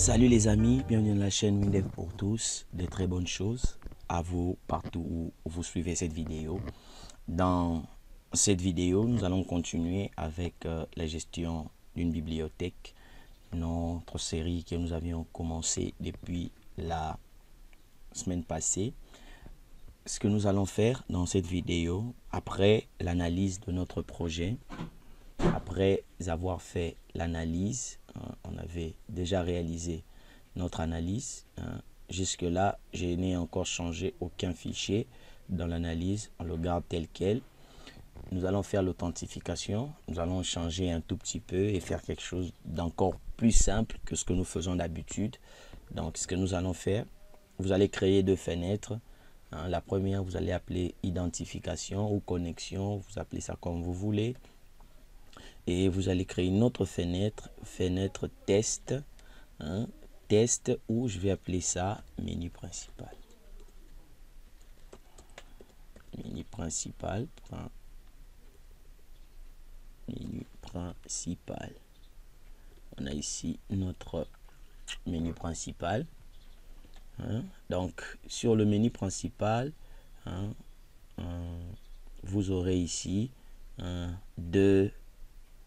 Salut les amis, bienvenue dans la chaîne WinDev pour tous, de très bonnes choses à vous partout où vous suivez cette vidéo. Dans cette vidéo, nous allons continuer avec la gestion d'une bibliothèque, notre série que nous avions commencé depuis la semaine passée. Ce que nous allons faire dans cette vidéo, après l'analyse de notre projet, après avoir fait l'analyse, on avait déjà réalisé notre analyse. Jusque-là, je n'ai encore changé aucun fichier dans l'analyse. On le garde tel quel. Nous allons faire l'authentification. Nous allons changer un tout petit peu et faire quelque chose d'encore plus simple que ce que nous faisons d'habitude. Donc, ce que nous allons faire, vous allez créer deux fenêtres. La première, vous allez appeler identification ou connexion. Vous appelez ça comme vous voulez. Et vous allez créer une autre fenêtre, fenêtre test, test, où je vais appeler ça menu principal. Menu principal, menu principal. On a ici notre menu principal. Donc sur le menu principal, vous aurez ici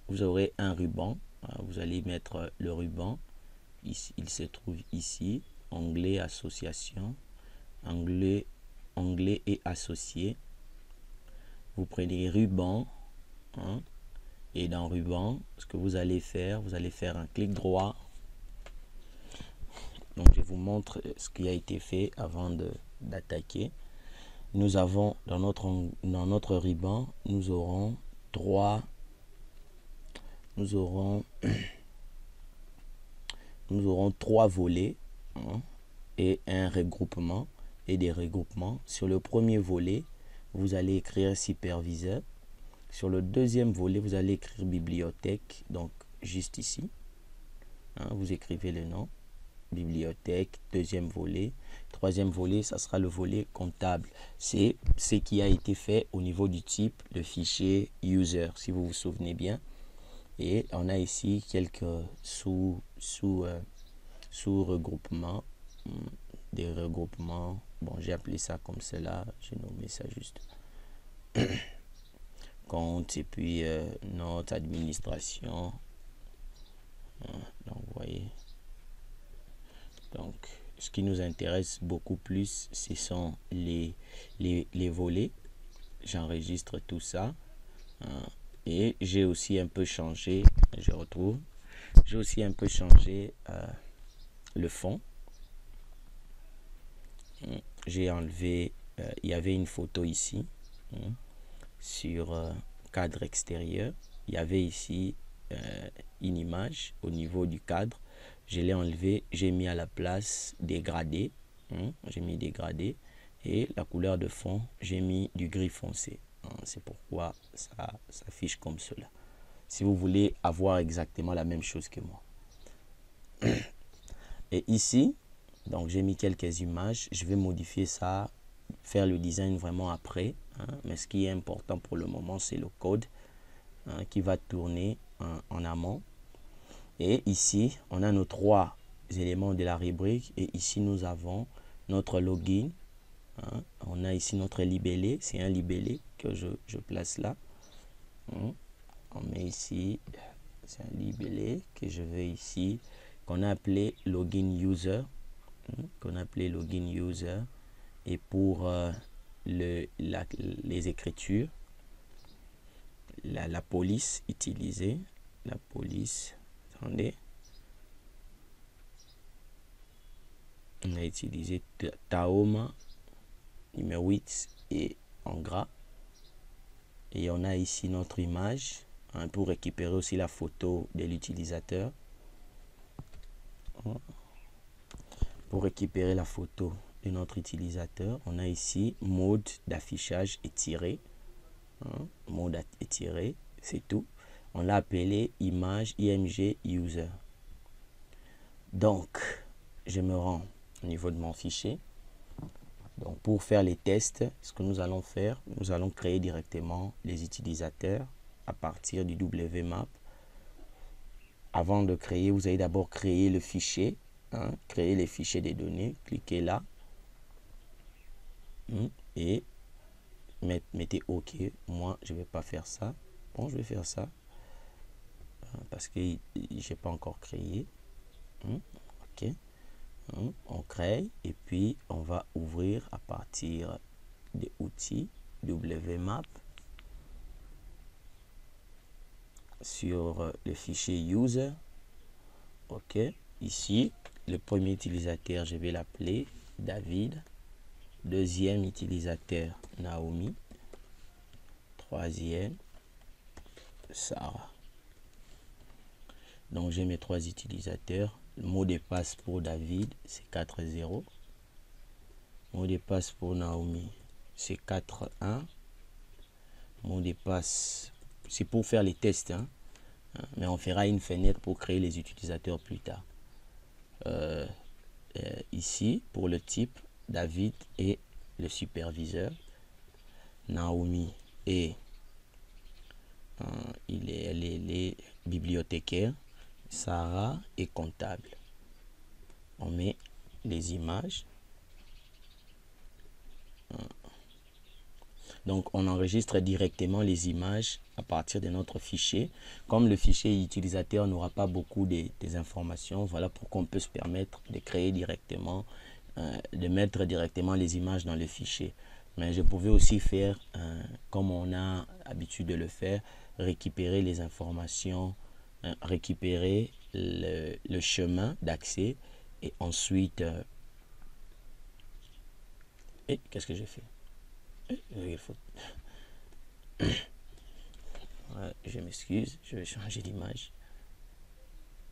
vous aurez un ruban. Vous allez mettre le ruban. Ici, il se trouve ici. Onglet association. Onglet et associé. Vous prenez ruban. Et dans ruban, ce que vous allez faire un clic droit. Donc je vous montre ce qui a été fait avant d'attaquer. Nous avons dans notre ruban, nous aurons trois volets et un regroupement et des regroupements. Sur le premier volet, vous allez écrire superviseur. Sur le deuxième volet, vous allez écrire bibliothèque, donc juste ici. Vous écrivez le nom, bibliothèque, deuxième volet. Troisième volet, ça sera le volet comptable. C'est ce qui a été fait au niveau du type de fichier user, si vous vous souvenez bien. Et on a ici quelques sous-regroupements, des regroupements. Bon, j'ai appelé ça comme cela, j'ai nommé ça juste compte et puis notre administration. Donc, vous voyez. Donc, ce qui nous intéresse beaucoup plus, ce sont les volets. J'enregistre tout ça. Et j'ai aussi un peu changé, j'ai aussi un peu changé le fond. J'ai enlevé, il y avait une photo ici sur cadre extérieur. Il y avait ici une image au niveau du cadre. Je l'ai enlevé, j'ai mis à la place des gradés. J'ai mis des gradés et la couleur de fond, j'ai mis du gris foncé. C'est pourquoi ça s'affiche comme cela. Si vous voulez avoir exactement la même chose que moi. Et ici, donc j'ai mis quelques images. Je vais modifier ça, faire le design vraiment après. Mais ce qui est important pour le moment, c'est le code qui va tourner en amont. Et ici, on a nos trois éléments de la rubrique. Et ici, nous avons notre login. On a ici notre libellé. C'est un libellé que je place là. On met ici, c'est un libellé que je vais ici, qu'on a appelé login user. Et pour les écritures, la police utilisée, la police, attendez, on a utilisé Tahoma numéro 8 et en gras. Et on a ici notre image pour récupérer aussi la photo de l'utilisateur. Pour récupérer la photo de notre utilisateur, on a ici mode d'affichage étiré. Mode étiré, c'est tout. On l'a appelé image img user. Donc, je me rends au niveau de mon fichier. Donc, pour faire les tests, ce que nous allons faire, nous allons créer directement les utilisateurs à partir du WMAP. Avant de créer, vous allez d'abord créer le fichier créer les fichiers des données, cliquez là et mettez OK. Moi, je vais pas faire ça. Bon, je vais faire ça parce que j'ai pas encore créé. OK. On crée et puis on va ouvrir à partir des outils WMap sur le fichier user. OK. Ici, le premier utilisateur, je vais l'appeler David. Deuxième utilisateur, Naomi. Troisième, Sarah. Donc j'ai mes 3 utilisateurs. Le mot de passe pour David, c'est 4.0. Mot de passe pour Naomi, c'est 4.1. Mot de passe, c'est pour faire les tests, mais on fera une fenêtre pour créer les utilisateurs plus tard. Ici, pour le type, David est le superviseur. Naomi est elle est bibliothécaire. Sarah est comptable. On met les images. Donc on enregistre directement les images à partir de notre fichier. Comme le fichier utilisateur n'aura pas beaucoup des informations, voilà pourquoi on peut se permettre de créer directement, de mettre directement les images dans le fichier. Mais je pouvais aussi faire, comme on a l'habitude de le faire, récupérer les informations, récupérer le chemin d'accès et ensuite... et qu'est-ce que j'ai fait? Il faut... je m'excuse, je vais changer d'image.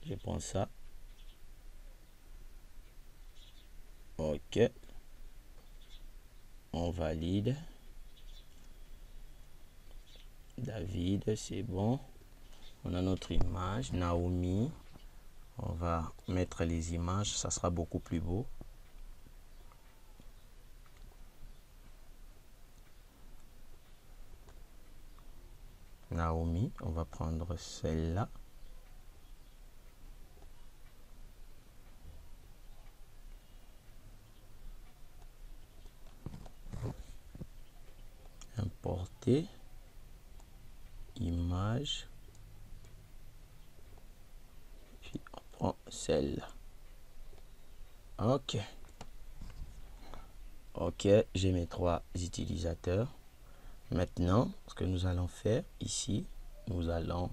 Je prends ça. OK. On valide. David, c'est bon. On a notre image. Naomi. On va mettre les images. Ça sera beaucoup plus beau. Naomi. On va prendre celle-là. Importer. Image. Puis on prend celle-là. OK. OK, j'ai mes 3 utilisateurs. Maintenant, ce que nous allons faire ici, nous allons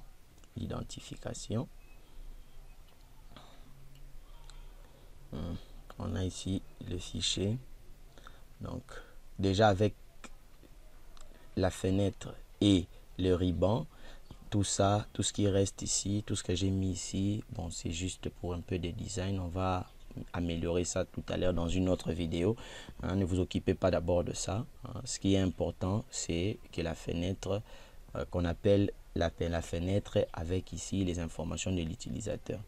l'identification. On a ici le fichier. Donc, déjà avec la fenêtre et le ruban, tout ça, tout ce qui reste ici, tout ce que j'ai mis ici, bon, c'est juste pour un peu de design. On va améliorer ça tout à l'heure dans une autre vidéo. Ne vous occupez pas d'abord de ça. Ce qui est important, c'est que la fenêtre qu'on appelle la fenêtre avec ici les informations de l'utilisateur.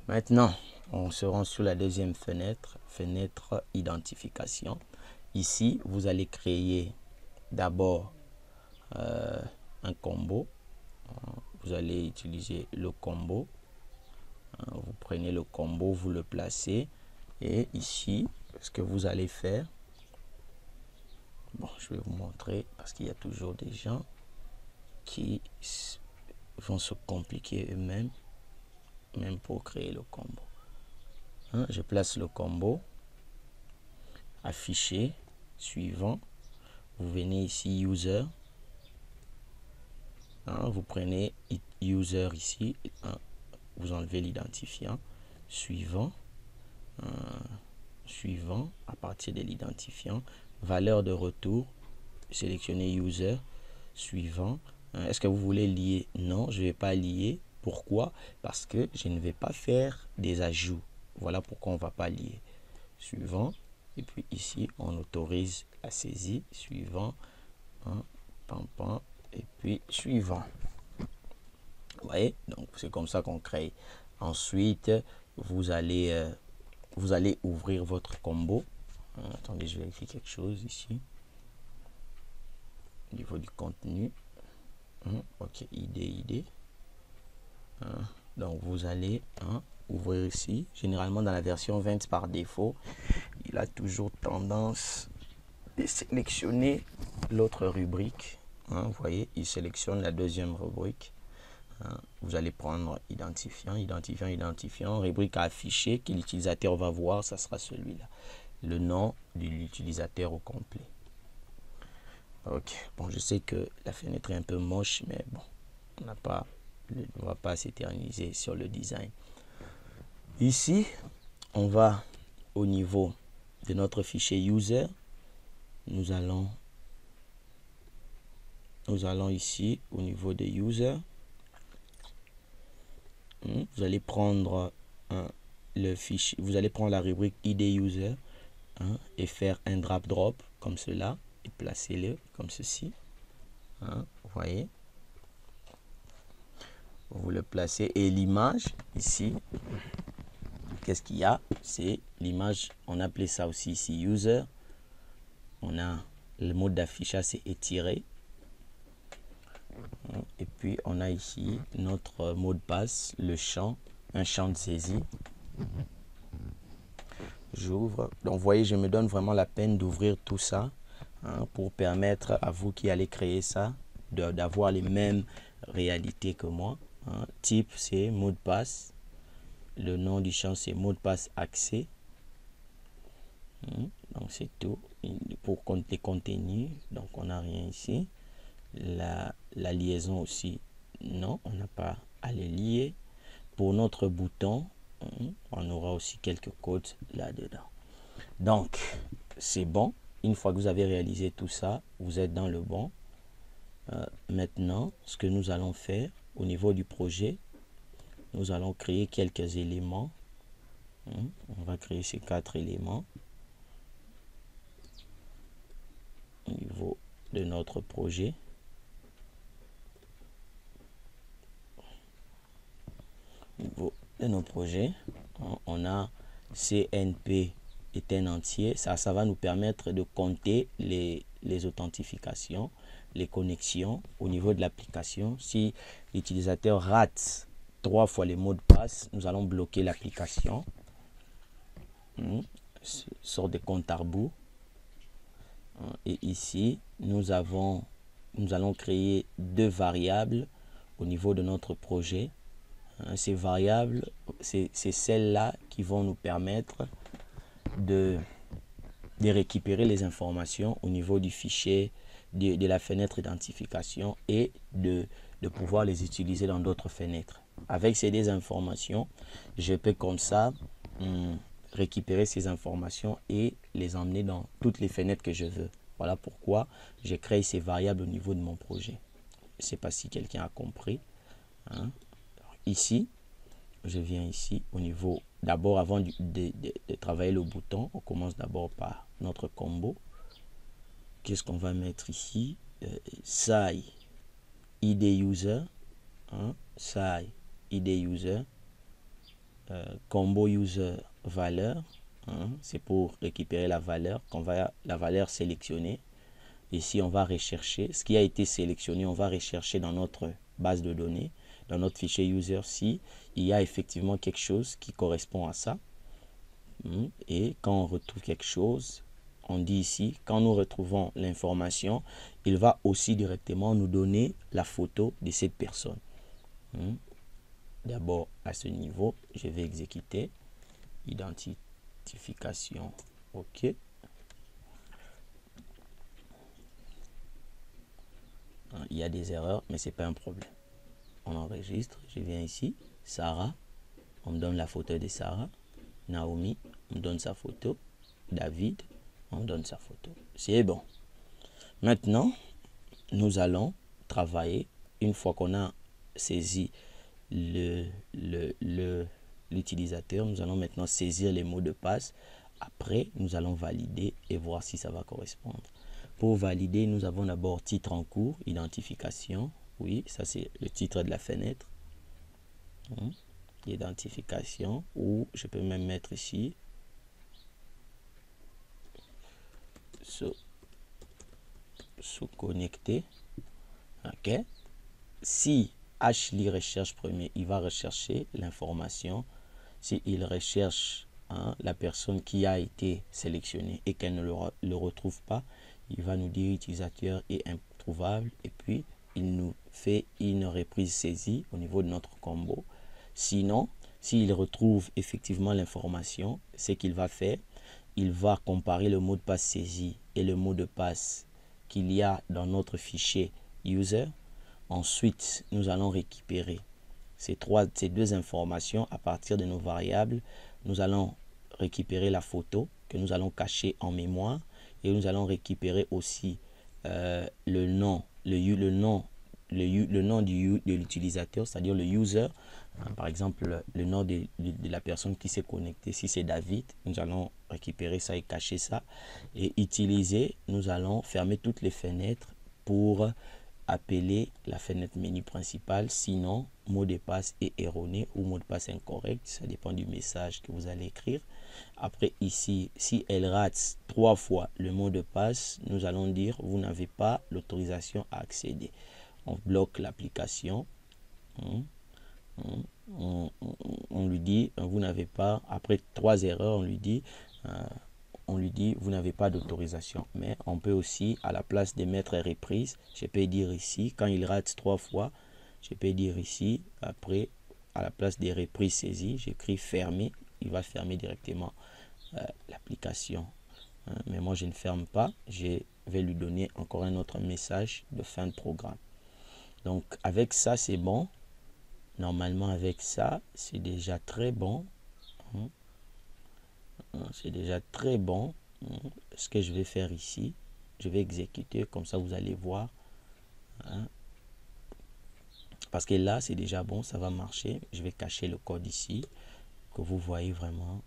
Maintenant, on se rend sur la deuxième fenêtre, fenêtre identification. Ici, vous allez créer d'abord un combo. Vous allez utiliser le combo. Vous prenez le combo, vous le placez. Et ici, ce que vous allez faire, bon, je vais vous montrer parce qu'il y a toujours des gens qui vont se compliquer eux-mêmes, même pour créer le combo. Je place le combo, afficher, suivant. Vous venez ici, user. Vous prenez user ici, vous enlevez l'identifiant, suivant, suivant, à partir de l'identifiant, valeur de retour, sélectionnez user, suivant. Est-ce que vous voulez lier? Non, je ne vais pas lier. Pourquoi? Parce que je ne vais pas faire des ajouts. Voilà pourquoi on ne va pas lier. Suivant, et puis ici, on autorise la saisie, suivant, et puis suivant. Vous voyez, donc c'est comme ça qu'on crée. Ensuite, vous allez ouvrir votre combo. Attendez, je vérifie quelque chose ici. Au niveau du contenu. OK, ID. Donc vous allez ouvrir ici. Généralement dans la version 20 par défaut, il a toujours tendance de sélectionner l'autre rubrique. Vous voyez, il sélectionne la deuxième rubrique. Vous allez prendre identifiant, identifiant, identifiant, rubrique à afficher que l'utilisateur va voir, ça sera celui-là. Le nom de l'utilisateur au complet. Ok, bon, je sais que la fenêtre est un peu moche, mais bon, on ne va pas s'éterniser sur le design. Ici, on va au niveau de notre fichier user. Nous allons ici au niveau de user. Vous allez prendre le fichier, vous allez prendre la rubrique ID user et faire un drag drop comme cela et placer-le comme ceci. Vous voyez, vous le placez et l'image ici, qu'est-ce qu'il y a? C'est l'image, on appelait ça aussi ici user. On a le mode d'affichage, c'est étiré. Et puis on a ici notre mot de passe, le champ, un champ de saisie. J'ouvre. Donc vous voyez, je me donne vraiment la peine d'ouvrir tout ça pour permettre à vous qui allez créer ça d'avoir les mêmes réalités que moi. Type, c'est mot de passe. Le nom du champ, c'est mot de passe accès. Donc c'est tout. Pour les contenus, donc on n'a rien ici. La liaison aussi, non, on n'a pas à les lier. Pour notre bouton, on aura aussi quelques codes là-dedans. Donc, c'est bon. Une fois que vous avez réalisé tout ça, vous êtes dans le bon. Maintenant, ce que nous allons faire au niveau du projet, nous allons créer quelques éléments. On va créer ces 4 éléments au niveau de notre projet. Au niveau de nos projets, on a CNP est un entier. Ça va nous permettre de compter les authentifications, les connexions au niveau de l'application. Si l'utilisateur rate 3 fois les mots de passe, nous allons bloquer l'application. Sort de compte à rebours. Et ici, nous allons créer 2 variables au niveau de notre projet. Ces variables, c'est celles-là qui vont nous permettre de récupérer les informations au niveau du fichier de la fenêtre identification et de pouvoir les utiliser dans d'autres fenêtres. Avec ces 2 informations, je peux comme ça récupérer ces informations et les emmener dans toutes les fenêtres que je veux. Voilà pourquoi j'ai créé ces variables au niveau de mon projet. Je ne sais pas si quelqu'un a compris. Ici, je viens ici au niveau, d'abord avant de travailler le bouton, on commence d'abord par notre combo. Qu'est-ce qu'on va mettre ici? SAI ID user, SAI ID user, combo user valeur, c'est pour récupérer la valeur, la valeur sélectionnée. Ici, on va rechercher ce qui a été sélectionné, on va rechercher dans notre base de données, dans notre fichier user, si il y a effectivement quelque chose qui correspond à ça. Et quand on retrouve quelque chose, on dit ici, quand nous retrouvons l'information, il va aussi directement nous donner la photo de cette personne. D'abord, à ce niveau, je vais exécuter identification. OK. Il y a des erreurs, mais c'est pas un problème. On enregistre. Je viens ici. Sarah. On me donne la photo de Sarah. Naomi. On me donne sa photo. David. On me donne sa photo. C'est bon. Maintenant, nous allons travailler. Une fois qu'on a saisi l'utilisateur, nous allons maintenant saisir les mots de passe. Après, nous allons valider et voir si ça va correspondre. Pour valider, nous avons d'abord titre en cours, identification. Oui, ça c'est le titre de la fenêtre. Identification, ou je peux même mettre ici se connecter. OK. Si Ashley recherche premier, il va rechercher l'information. S'il recherche la personne qui a été sélectionnée et qu'elle ne le retrouve pas, il va nous dire utilisateur est introuvable et puis il nous fait une reprise saisie au niveau de notre combo. Sinon, s'il retrouve effectivement l'information, ce qu'il va faire, il va comparer le mot de passe saisi et le mot de passe qu'il y a dans notre fichier user. Ensuite, nous allons récupérer ces deux informations à partir de nos variables. Nous allons récupérer la photo que nous allons cacher en mémoire et nous allons récupérer aussi le nom de l'utilisateur, c'est-à-dire le user. Par exemple, le nom de la personne qui s'est connectée. Si c'est David, nous allons récupérer ça et cacher ça. Et utiliser, nous allons fermer toutes les fenêtres pour appeler la fenêtre menu principale. Sinon, mot de passe est erroné ou mot de passe incorrect. Ça dépend du message que vous allez écrire. Après ici, si elle rate 3 fois le mot de passe, nous allons dire vous n'avez pas l'autorisation à accéder. On bloque l'application. On lui dit vous n'avez pas, après 3 erreurs, on lui dit vous n'avez pas d'autorisation. Mais on peut aussi, à la place de mettre reprise, je peux dire ici, quand il rate 3 fois, je peux dire ici, après, à la place des reprises saisies, j'écris fermer, il va fermer directement l'application. Mais moi je ne ferme pas, je vais lui donner encore un autre message de fin de programme. Donc avec ça c'est bon. Normalement avec ça c'est déjà très bon. C'est déjà très bon. Ce que je vais faire ici, je vais exécuter, comme ça vous allez voir. Parce que là c'est déjà bon, ça va marcher. Je vais cacher le code ici, que vous voyez vraiment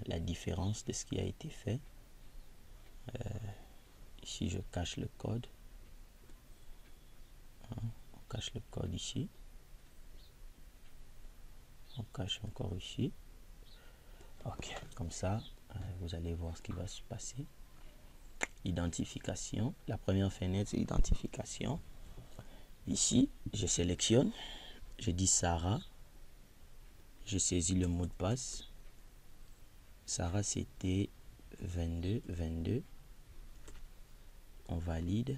la différence de ce qui a été fait. Ici je cache le code. On cache le code ici. On cache encore ici. Ok, comme ça vous allez voir ce qui va se passer. Identification, la première fenêtre c'est identification. Ici je sélectionne, je dis Sarah, je saisis le mot de passe. Sarah c'était 22. On valide.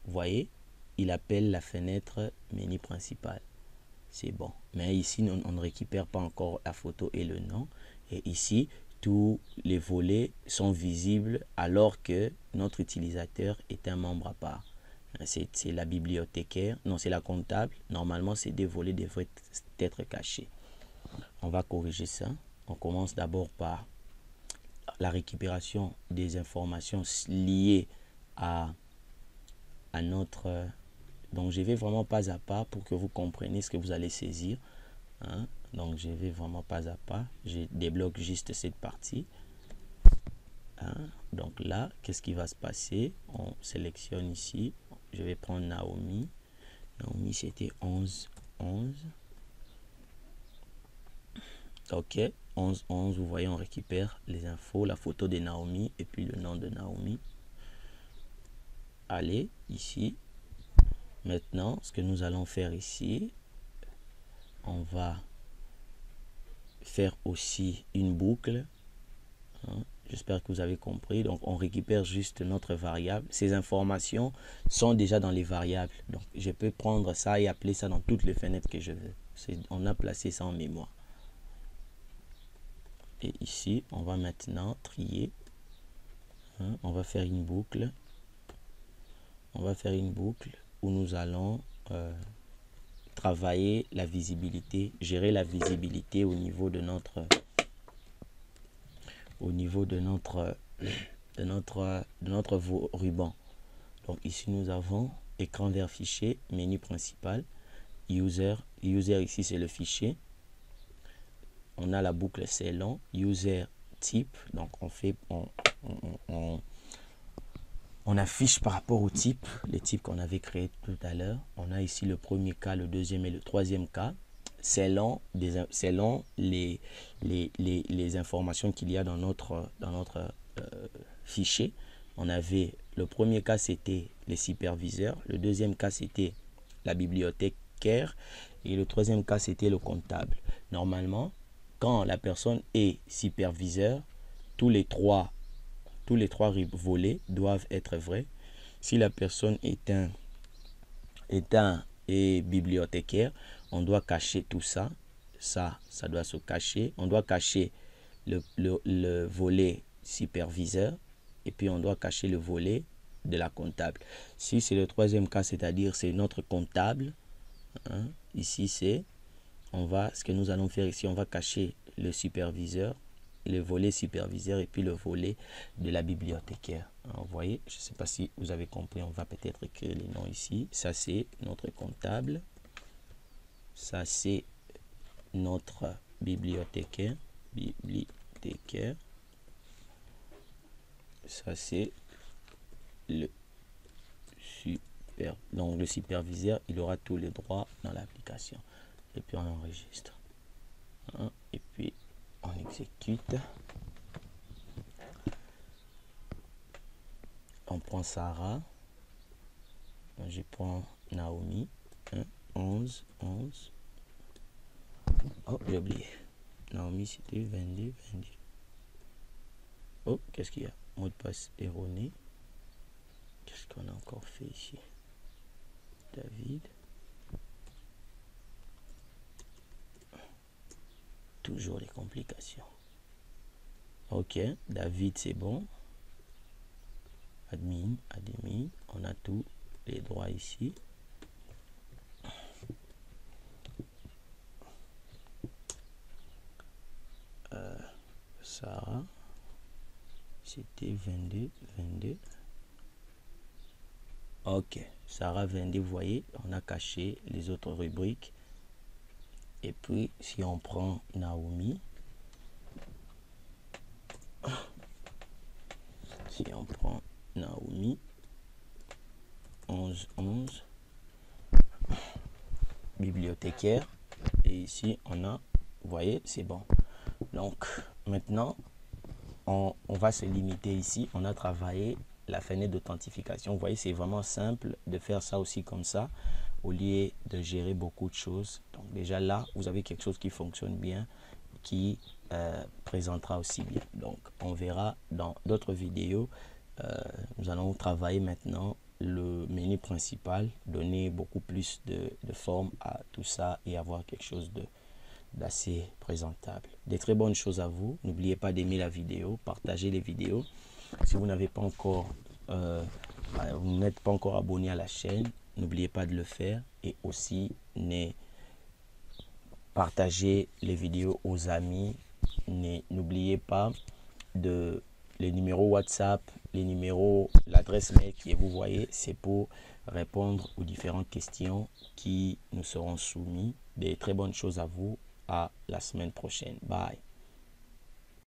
Vous voyez, il appelle la fenêtre menu principal. C'est bon. Mais ici, on ne récupère pas encore la photo et le nom. Et ici, tous les volets sont visibles alors que notre utilisateur est un membre à part. C'est la bibliothécaire. Non, c'est la comptable. Normalement, ces deux volets devraient être cachés. On va corriger ça. On commence d'abord par la récupération des informations liées à notre... Donc, je vais vraiment pas à pas pour que vous compreniez ce que vous allez saisir. Donc, je vais vraiment pas à pas. Je débloque juste cette partie. Donc là, qu'est-ce qui va se passer? On sélectionne ici. Je vais prendre Naomi. Naomi, c'était 11. Ok, 11. Vous voyez, on récupère les infos, la photo de Naomi et puis le nom de Naomi. Allez, ici. Maintenant, ce que nous allons faire ici, on va faire aussi une boucle. J'espère que vous avez compris. Donc, on récupère juste notre variable. Ces informations sont déjà dans les variables. Donc, je peux prendre ça et appeler ça dans toutes les fenêtres que je veux. On a placé ça en mémoire. Et ici, on va maintenant trier. On va faire une boucle. On va faire une boucle où nous allons travailler la visibilité, gérer la visibilité au niveau de notre ruban. Donc ici nous avons écran vert fichier, menu principal, user ici c'est le fichier. On a la boucle c'est long, user type, donc on affiche par rapport au type, les types qu'on avait créé tout à l'heure. On a ici le premier cas, le deuxième et le troisième cas. Selon les informations qu'il y a dans notre fichier. On avait le premier cas, c'était les superviseurs. Le deuxième cas, c'était la bibliothèque bibliothécaire. Et le troisième cas, c'était le comptable. Normalement, quand la personne est superviseur, tous les trois volets doivent être vrais. Si la personne est bibliothécaire, on doit cacher tout ça. Ça doit se cacher. On doit cacher le volet superviseur et puis on doit cacher le volet de la comptable. Si c'est le troisième cas, c'est-à-dire c'est notre comptable, hein, ici c'est, ce que nous allons faire ici, on va cacher le superviseur, le volet superviseur et puis le volet de la bibliothécaire. Vous voyez, je ne sais pas si vous avez compris, on va peut-être écrire les noms ici. Ça c'est notre comptable, ça c'est notre bibliothécaire, ça c'est le donc le superviseur, il aura tous les droits dans l'application. Et puis on enregistre, hein, et puis on exécute. On prend Sarah, je prends Naomi, 11. Oh, j'ai oublié. Naomi, c'était 22. Oh, qu'est-ce qu'il y a? Mot de passe erroné. Qu'est-ce qu'on a encore fait ici? David. Toujours les complications. Ok, David, c'est bon. Admin, on a tous les droits ici. Sarah, c'était 22. Ok, Sarah 22, vous voyez, on a caché les autres rubriques. Et puis, si on prend Naomi, 11, bibliothécaire, et ici on a, vous voyez, c'est bon. Donc maintenant on va se limiter ici. On a travaillé la fenêtre d'authentification. Vous voyez, c'est vraiment simple de faire ça aussi comme ça au lieu de gérer beaucoup de choses. Donc déjà là vous avez quelque chose qui fonctionne bien, qui présentera aussi bien. Donc on verra dans d'autres vidéos. Nous allons travailler maintenant le menu principal, donner beaucoup plus de forme à tout ça et avoir quelque chose d'assez présentable. Des très bonnes choses à vous. N'oubliez pas d'aimer la vidéo, partager les vidéos. Si vous n'avez pas encore vous n'êtes pas encore abonné à la chaîne, n'oubliez pas de le faire, et aussi partagez les vidéos aux amis. N'oubliez pas de les numéros WhatsApp, les numéros, l'adresse mail qui est, vous voyez, c'est pour répondre aux différentes questions qui nous seront soumises. Des très bonnes choses à vous. À la semaine prochaine. Bye.